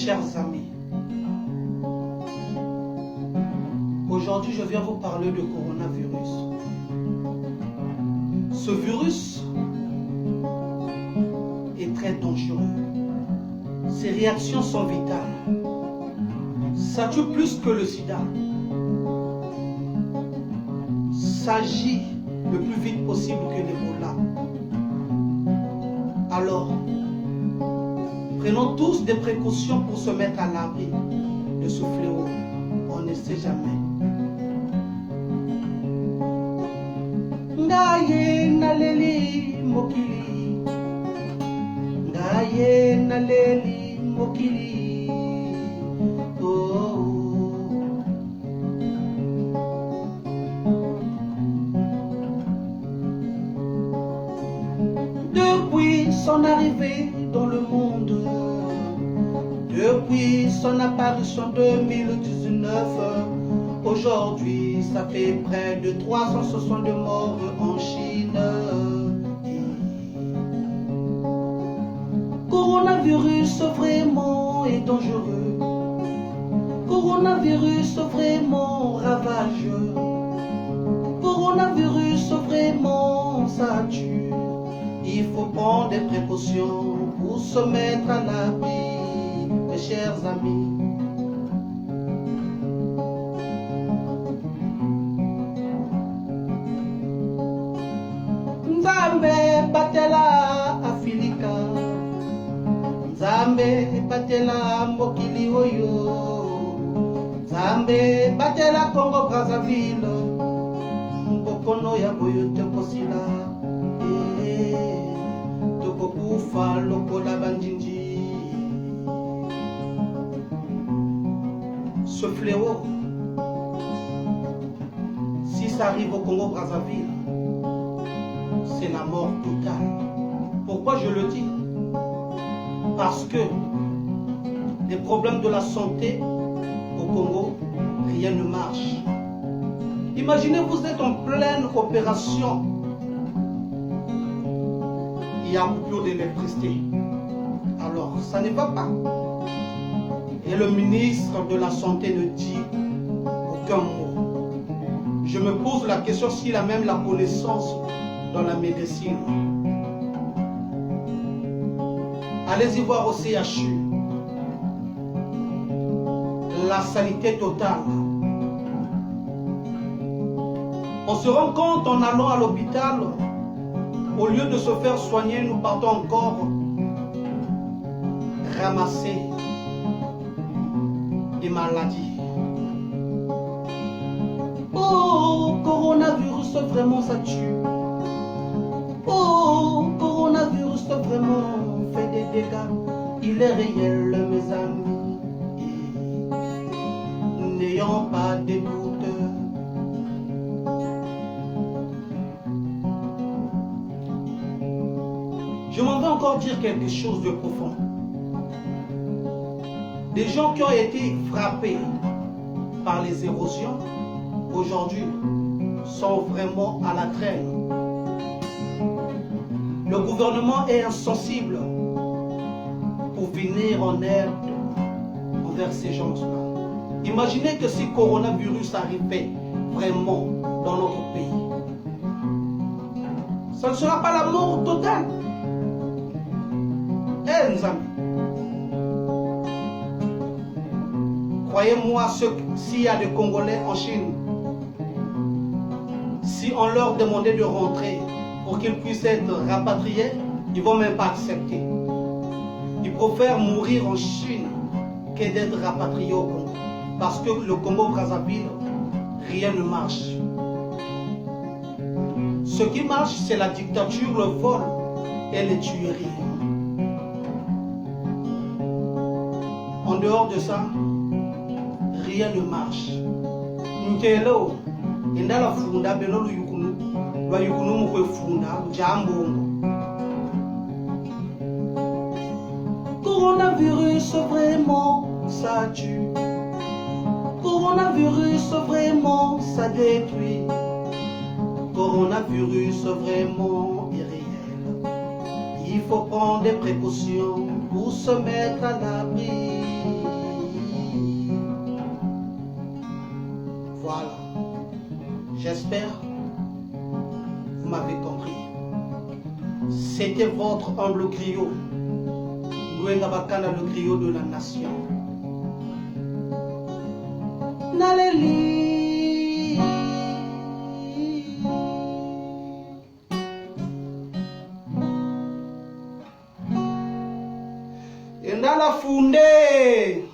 chers amis, aujourd'hui je viens vous parler du coronavirus. Ce virus est très dangereux. Ses réactions sont vitales. Ça tue plus que le sida. Ça agit le plus vite possible que l'Ebola. Alors, prenons tous des précautions pour se mettre à l'abri de ce fléau. On ne sait jamais. Ngaye naleli mokili, ngaye naleli mokili. Oh. Depuis son arrivée dans le monde, depuis son apparition en 2019, aujourd'hui ça fait près de 362 morts en Chine. Coronavirus vraiment est dangereux. Coronavirus vraiment ravageux. Coronavirus vraiment ça tue. Il faut prendre des précautions pour se mettre à l'abri, mes chers amis. Nzambe batela Afilika, Nzambe batela mokili oyo, Nzambe batela Congo Brazzaville, mbokono ya boyo te kosila. Tokokufa lokola bandinji. Ce fléau, si ça arrive au Congo Brazzaville, c'est la mort totale. Pourquoi je le dis? Parce que les problèmes de la santé au Congo, rien ne marche. Imaginez, vous êtes en pleine opération. Il y a coupure d'électricité. Alors, ça ne va pas. Et le ministre de la Santé ne dit aucun mot. Je me pose la question s'il a même la connaissance dans la médecine. Allez-y voir au CHU. La sanité totale. On se rend compte en allant à l'hôpital, au lieu de se faire soigner, nous partons encore ramasser des maladies. Oh, coronavirus, vraiment ça tue. Oh, coronavirus, vraiment fait des dégâts. Il est réel, mes amis. N'ayons pas de doute. Je m'en vais encore dire quelque chose de profond. Des gens qui ont été frappés par les érosions, aujourd'hui, sont vraiment à la traîne. Le gouvernement est insensible pour venir en aide envers ces gens-là. Imaginez que si le coronavirus arrivait vraiment dans notre pays, ça ne sera pas la mort totale. Nos amis, croyez-moi, s'il y a des Congolais en Chine, si on leur demandait de rentrer pour qu'ils puissent être rapatriés, ils ne vont même pas accepter. Ils préfèrent mourir en Chine que d'être rapatriés au Congo. Parce que le Congo Brazzaville, rien ne marche. Ce qui marche, c'est la dictature, le vol et les tueries. En dehors de ça, rien ne marche. Nkelo, indala funda beno lu yukunu, wa yukunu mukwe funda, jambongo. Coronavirus vraiment ça tue. Coronavirus vraiment ça détruit. Coronavirus vraiment irréel. Il faut prendre des précautions pour se mettre à l'abri. Voilà. J'espère vous m'avez compris. C'était votre humble griot. Louenga Bakana, le griot de la nation. Naleli. Et Nala Funde.